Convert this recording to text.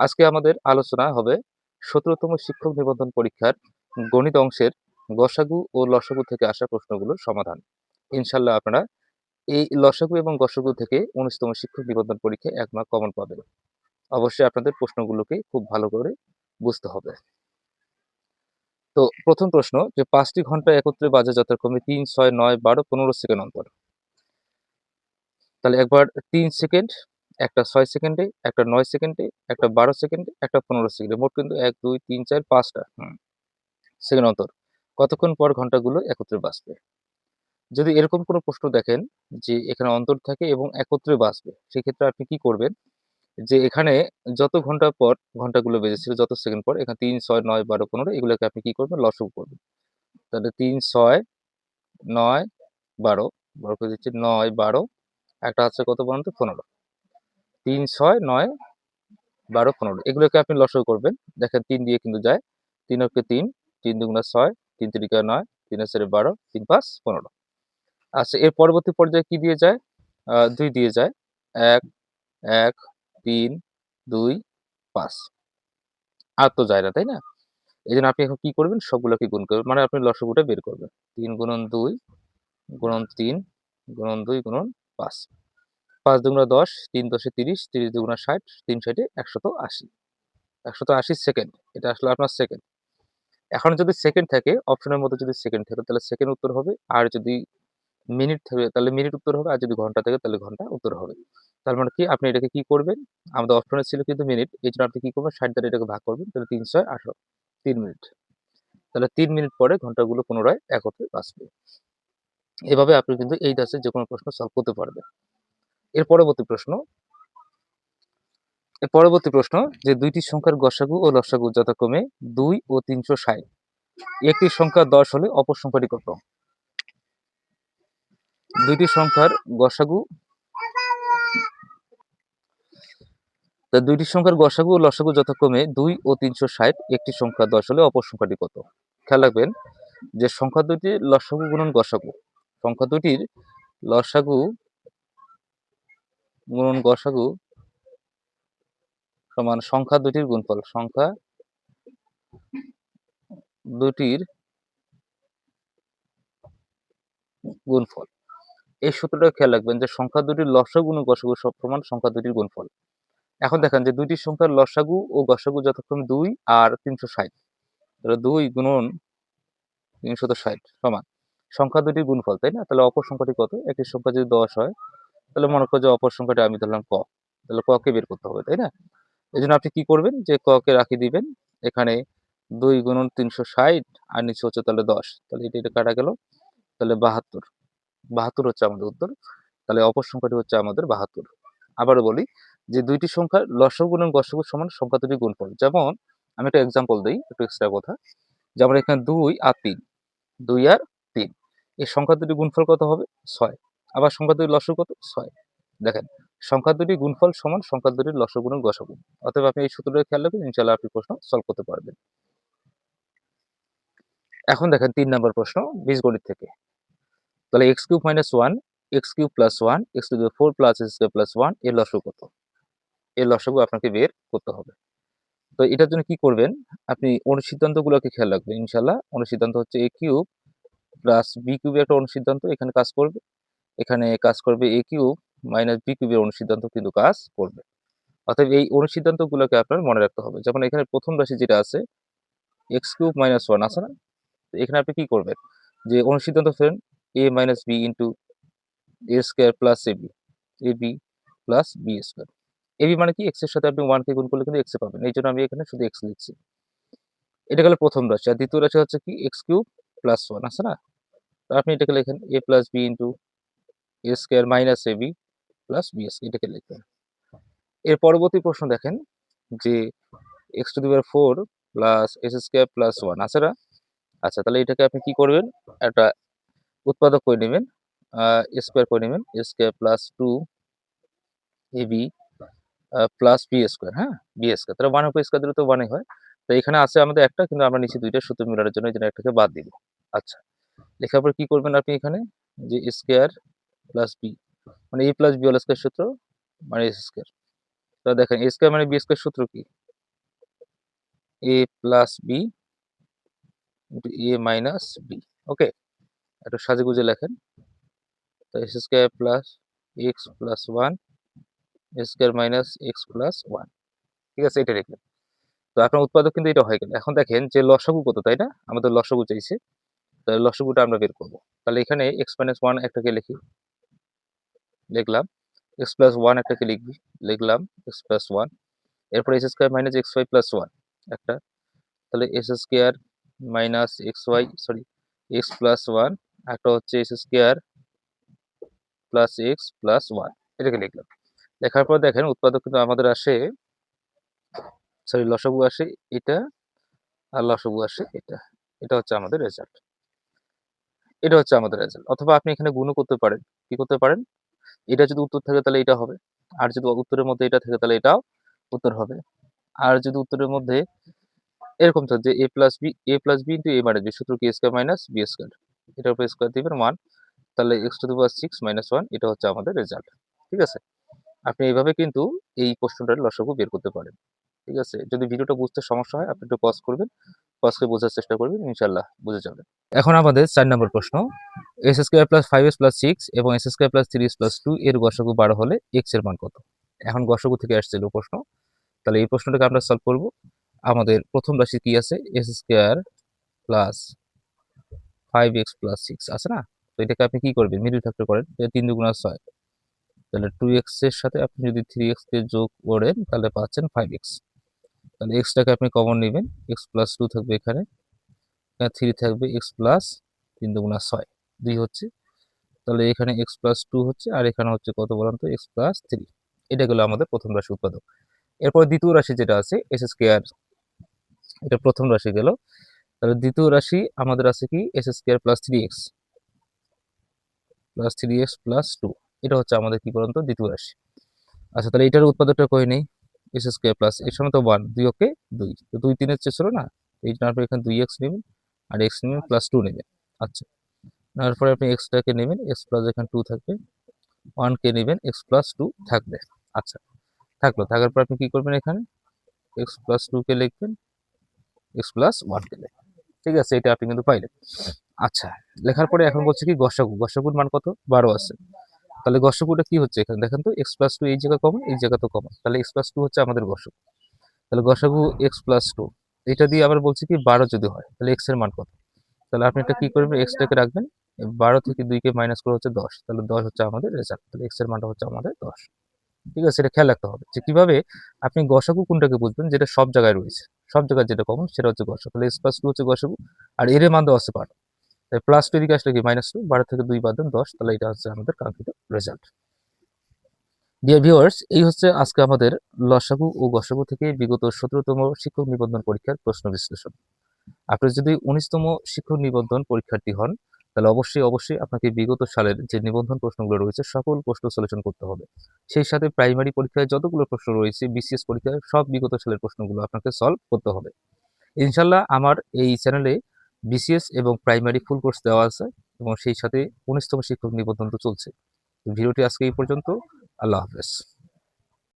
আজকে আমাদের আলোচনা হবে ১৭তম শিক্ষক নিবন্ধন পরীক্ষার গণিত অংশের গসাগু ও লসাগু থেকে আসা প্রশ্নগুলোর সমাধান। ইনশাল্লাহ আপনারা এই লসাগু এবং গসাগু থেকে ১৯তম শিক্ষক নিবন্ধন পরীক্ষায় ১ মার্ক কমন পাবেন। অবশ্যই আপনাদের প্রশ্নগুলোকে খুব ভালো করে বুঝতে হবে। তো প্রথম প্রশ্ন যে ৫টি ঘন্টা একত্রে বাজে যথাক্রমে ৩, ৬, ৯, ১২, ১৫ সেকেন্ড অন্তর। তাহলে একবার ৩ সেকেন্ড, একটা ৬ সেকেন্ডে, একটা ৯ সেকেন্ডে, একটা ১২ সেকেন্ডে, একটা ১৫ সেকেন্ডে। মোট কিন্তু ১, ২, ৩, ৪, ৫টা সেকেন্ড অন্তর। কতক্ষণ পর ঘন্টাগুলো একত্রে বাজবে? যদি এরকম কোনো প্রশ্ন দেখেন যে এখানে অন্তর থাকে এবং একত্রে বাজবে, সেক্ষেত্রে আপনি কি করবেন? যে এখানে যত ঘন্টা পর ঘন্টাগুলো বেজেছিল, যত সেকেন্ড পর, এখানে ৩, ৬, ৯, ১২, ১৫ এগুলোকে আপনি কি করবেন? লসাগু করবেন। তাহলে ৩, ৬, ৯, ১২, বড় করে দিচ্ছি ৯, ১২, একটা আছে কত বলুন তো? ১৫। ৩, ৬, ৯, ১২, ১৫ এগুলোকে আপনি লসাগু করবেন। দেখেন ৩ দিয়ে কিন্তু যায়। ৩ অক্ষে ৩, ৩ দুগুণা ৬, ৩ তিরিকা ৯, ৩ আর ৪ ১২, ৩ ৫ ১৫। আচ্ছা, এর পরবর্তী পর্যায়ে কি দিয়ে যায়? ২ দিয়ে যায়। ১, ১, ৩, ২, ৫। আর তো যায় না, তাই না? এইজন্য আপনি এখন কি করবেন? সবগুলোকে গুণ করবেন। মানে আপনি লসাগুটা বের করবেন। ৩ গুণন ২ গুণন ৩ গুণন ২ গুণন ৫। ৫ দুগুণা ১০, ৩ দশে ৩০, ৩০ দুগুণা ৬০, ৩ ষাটে ১৮০। ১৮০ সেকেন্ড। এটা আসলে আপনার সেকেন্ড। এখন যদি সেকেন্ড থাকে, অপশনের মধ্যে যদি সেকেন্ড থাকে তাহলে সেকেন্ড উত্তর হবে। আর যদি মিনিট থাকে তাহলে মিনিট উত্তর হবে। আর যদি ঘন্টা থাকে তাহলে ঘন্টা উত্তর হবে। তার মানে কি? আপনি এটাকে কি করবেন? আমাদের অপশনে ছিল কিন্তু মিনিট। এজন্য আপনি কি করবেন? ৬০ দ্বারা এটাকে ভাগ করবেন। তাহলে ৩, ৬, ১৮, ৩ মিনিট। তাহলে ৩ মিনিট পরে ঘন্টাগুলো পুনরায় একত্রে বাজবে। এভাবে আপনি কিন্তু এই ধাঁচের যেকোনো প্রশ্ন সলভ করতে পারবেন। এর পরবর্তী প্রশ্ন যে ২টি সংখ্যার গসাগু ও লসাগু যথাক্রমে ২ ও ৩৬০। একটি সংখ্যা ১০ হলে অপর সংখ্যাটি কত? দুইটি সংখ্যার গসাগু ও লসাগু যথাক্রমে ২ ও ৩৬০। একটি সংখ্যা ১০ হলে অপর সংখ্যাটি কত? খেয়াল রাখবেন যে সংখ্যা দুটির লসাগু গুণন গসাগু, সংখ্যা দুটির লসাগু গুণন গসাগু সমান সংখ্যা দুটির গুণফল। সংখ্যা দুটির গুণফল। এই সূত্রটা খেয়াল রাখবেন যে সংখ্যা দুটির লসাগু গুণন গসাগু সমান সংখ্যা দুটির গুণফল। এখন দেখেন যে দুইটি সংখ্যার লসাগু ও গসাগু যথাক্রমে ২ আর ৩৬০। ২ গুণন ৩৬০ সমান সংখ্যা দুটির গুণফল, তাই না? তাহলে অপর সংখ্যাটি কত? একটি সংখ্যা যদি ১০ হয় তাহলে মনে করো যে অপর সংখ্যাটা আমি ধরলাম ক। তাহলে ক কে বের করতে হবে, তাই না? এজন্য আপনি কি করবেন? যে ক কে রাখিয়ে দিবেন এখানে ২ গুণন ৩৬০ আর নিচে হচ্ছে তাহলে ১০। তাহলে এটা কাটা গেল। তাহলে ৭২। ৭২ হচ্ছে আমাদের উত্তর। তাহলে অপর সংখ্যাটি হচ্ছে আমাদের ৭২। আবারও বলি যে দুইটি সংখ্যার লসাগু গুণন গসাগু সমান সংখ্যা দুটির গুণফল। যেমন আমি একটা এক্সাম্পল দেই, একটু এক্সট্রা কথা। যেমন এখানে ২ আর ৩, ২ আর ৩ এই সংখ্যা দুটির গুণফল কত হবে? ৬। আবার সংখ্যা দুটির লসাগু কত? ৬। দেখেন সংখ্যা দুটির গুণফল সমান সংখ্যা দুটির লসাগু গুণন গসাগু। অতএব আপনি এই সূত্রটা খেয়াল রাখবেন, ইনশাআল্লাহ আপনি প্রশ্ন সলভ করতে পারবেন। এখন দেখেন ৩ নম্বর প্রশ্ন বীজগণিত থেকে। তাহলে x³ - 1, x³ + 1, x⁴ + x² + 1 এর লসাগু কত? এর লসাগু আপনাকে বের করতে হবে। তো এটার জন্য কি করবেন? আপনি অনুসিদ্ধান্তগুলোকে খেয়াল রাখবেন। ইনশাআল্লাহ অনুসিদ্ধান্ত হচ্ছে a³ + b³ একটা অনুসিদ্ধান্ত এখানে কাজ করবে। এখানে কাজ করবে a³ - b³ এর অনুসিদ্ধান্ত কিন্তু কাজ করবে। অতএব এই অনুসিদ্ধান্তগুলোকে আপনার মনে রাখতে হবে। যেমন এখানে প্রথম রাশি যেটা আছে x³ - 1 আছে না? তো এখানে আপনি কি করবেন? যে অনুসিদ্ধান্ত ফেলেন a - b * a² + ab, ab + b²। ab মানে কি? x এর সাথে আপনি 1 কে গুণ করলে কিন্তু x এ পাবেন। এইজন্য আমি এখানে শুধু x লিখছি। এটা গেল প্রথম রাশি। আর দ্বিতীয় রাশি হচ্ছে কি? x³ + 1 আছে না? তো আপনি এটাকে লেখেন a + b a² - ab + b² এটাকে লিখবেন। এর পরবর্তী প্রশ্ন দেখেন যে x⁴ + s² + 1 আছে না? আচ্ছা, তাহলে এটাকে আপনি কি করবেন? একটা উৎপাদক করে নেবেন। স্কয়ার করে নেবেন। a² + 2ab + b², হ্যাঁ? b²। তাহলে 1 উপর স্কয়ার দিলে তো 1 ই হয়। তো এখানে আছে আমাদের একটা, কিন্তু আমরা নিচে ২ টা সূত্র মিলানোর জন্য এজন্য একটাকে বাদ দিব। আচ্ছা। লেখার পর কি করবেন আপনি এখানে? যে স্কয়ার + b মানে a + b² সূত্র মানে s²। তো দেখেন a² মানে b² সূত্র কি? এ প্লাস বি ইন্টু এ মাইনাস বি। ওকে, একটু সাজে গুজে লেখেন। তো x square plus x plus one square minus x plus one. ঠিক আছে, এটা লিখলেন। তো আপনার উৎপাদক কিন্তু এটা হয়ে গেল। এখন দেখেন যে লসাগু কত, তাই না? আমাদের লসাগু চাইছে, তাহলে লসাগুটা আমরা বের করবো। তাহলে এখানে এক্স মাইনাস ওয়ান একটাকে লিখি, লিখলাম। এক্স প্লাস ওয়ান একটাকে লিখবি, লিখলাম এক্স প্লাস ওয়ান। এরপর x square minus x y plus one একটা, তাহলে x square minus x y sorry x plus one, একটা হচ্ছে x square plus x plus one, এটাকে লিখলাম। লেখার পর দেখেন উৎপাদক কিন্তু আমাদের আসে, সরি লসাগু আসে এটা, আর লসাগু আসে এটা। এটা হচ্ছে আমাদের রেজাল্ট, এটা হচ্ছে আমাদের রেজাল্ট। অথবা আপনি এখানে গুণও করতে পারেন। কি করতে পারেন? এটা যদি উত্তর থাকে তাহলে এটা হবে, আর যদি উত্তরের মধ্যে এটা থাকে তাহলে এটাও উত্তর হবে। আর যদি উত্তরের মধ্যে এরকম থাকে যে এ প্লাস বি ইন্টু এ মাইনাস বি, সূত্র কি স্কোয়ার মাইনাস বি স্কোয়ার, এটার উপর স্কোয়ার দিবেন ওয়ান, তাহলে x to the power six minus one, এটা হচ্ছে আমাদের রেজাল্ট। ঠিক আছে, আপনি এইভাবে কিন্তু এই প্রশ্নটার লসাগু বের করতে পারেন। ঠিক আছে, যদি ভিডিওটা বুঝতে সমস্যা হয় আপনি একটু পজ করবেন, পজ করে বোঝার চেষ্টা করবেন, ইনশাল্লাহ বুঝে যাবেন। এখন আমাদের 4 নম্বর প্রশ্ন, x square plus five x plus six এবং x square plus three x plus two এর গসাগু 12 হলে এক্স এর মান কত? এখন গসাগু থেকে আসছিল প্রশ্ন, তাহলে এই প্রশ্নটাকে আমরা সলভ করব। আমাদের প্রথম রাশি কি আছে? X square plus five x plus six আছে না? তো এটাকে আপনি কি করবেন? মিডল ফ্যাক্টর করেন, 3 দুগুণা 6, তাহলে 2x এর সাথে আপনি যদি 3x কে যোগ করেন তাহলে পাচ্ছেন 5x। তাহলে এক্সটাকে আপনি কমন নেবেন, এক্স প্লাস টু থাকবে এখানে, থ্রি থাকবে, এক্স প্লাস 3 দুগুণা 6 2 হচ্ছে, তাহলে এখানে এক্স প্লাস টু হচ্ছে, আর এখানে হচ্ছে কত বলেন তো? X plus three. এটা গেল আমাদের প্রথম রাশি উৎপাদক। এরপর দ্বিতীয় রাশি যেটা আছে এস স্কোয়ার, এটা প্রথম রাশি গেল। তাহলে দ্বিতীয় রাশি আমাদের আছে কি? S square plus three x plus two, এটা হচ্ছে আমাদের কি বলুন তো? দ্বিতীয় রাশি। আচ্ছা, তাহলে এটার উৎপাদকটা করে নেই, এস স্কোয়ার প্লাস এর সময় তো ওয়ান, দুই ওকে দুই, তো দুই তিনের চেয়ে ছিল না, এই জন্য আপনি এখানে দুই এক্স নেবেন আর এক্স নেবেন প্লাস টু নেবেন। আচ্ছা, তারপরে আপনি এক্সটাকে নেবেন, এক্স প্লাস এখানে টু থাকবে, ওয়ান কে নেবেন, এক্স প্লাস টু থাকবে। আচ্ছা, থাকলো, থাকার পর আপনি কি করবেন? এখানে এক্স প্লাস টু কে লিখবেন, এক্স প্লাস ওয়ান কে লিখবেন। ঠিক আছে, এটা আপনি কিন্তু পাইলেন। আচ্ছা, লেখার পরে এখন বলছে কি গসাগু, গসাগুর মান কত? 12 আছে। তাহলে গসাগুটা কি হচ্ছে এখানে দেখেন তো? এক্স প্লাস টু এই জায়গা কমন, এই জায়গা তো কমন, তাহলে এক্স প্লাস টু হচ্ছে আমাদের গসাগু। তাহলে গসাগু এক্স প্লাস টু, এটা দিয়ে আবার বলছে কি 12 যদি হয় তাহলে এক্স এর মান কত? তাহলে আপনি এটা কি করবেন? এক্সটাকে রাখবেন, 12 থেকে 2কে মাইনাস করে হচ্ছে 10, তাহলে 10 হচ্ছে আমাদের রেজাল্ট, তাহলে এক্স এর মানটা হচ্ছে আমাদের 10। ঠিক আছে, এটা খেয়াল রাখতে হবে যে কিভাবে আপনি গসাগু কোনটাকে বুঝবেন, যেটা সব জায়গায় রয়েছে, সব জায়গায় যেটা কমন সেটা হচ্ছে গসাগু। তাহলে এক্স প্লাস টু হচ্ছে গসাগু, আর এর মান দেওয়া আছে 12, তাই প্লাস টু এদিকে আসলে কি মাইনাস টু, 12 থেকে 2 বাদ দেন 10, তাহলে এটা হচ্ছে আমাদের কাঙ্ক্ষিত রেজাল্ট। ডিয়ার ভিউয়ার্স, এই হচ্ছে আজকে আমাদের লসাগু ও গসাগু থেকে বিগত 17তম শিক্ষক নিবন্ধন পরীক্ষার প্রশ্ন বিশ্লেষণ। আপনি যদি 19তম শিক্ষক নিবন্ধন পরীক্ষার্থী হন তাহলে অবশ্যই আপনাকে বিগত সালের যে নিবন্ধন প্রশ্নগুলো রয়েছে সকল প্রশ্ন সলিউশন করতে হবে। সেই সাথে প্রাইমারি পরীক্ষায় যতগুলো প্রশ্ন রয়েছে, বিসিএস পরীক্ষায় সব বিগত সালের প্রশ্নগুলো আপনাকে সলভ করতে হবে। ইনশাল্লাহ আমার এই চ্যানেলে বিসিএস এবং প্রাইমারি ফুল কোর্স দেওয়া আছে, এবং সেই সাথে 19তম শিক্ষক নিবন্ধন তো চলছে। ভিডিওটি আজকে এই পর্যন্ত। আল্লাহ হাফেজ।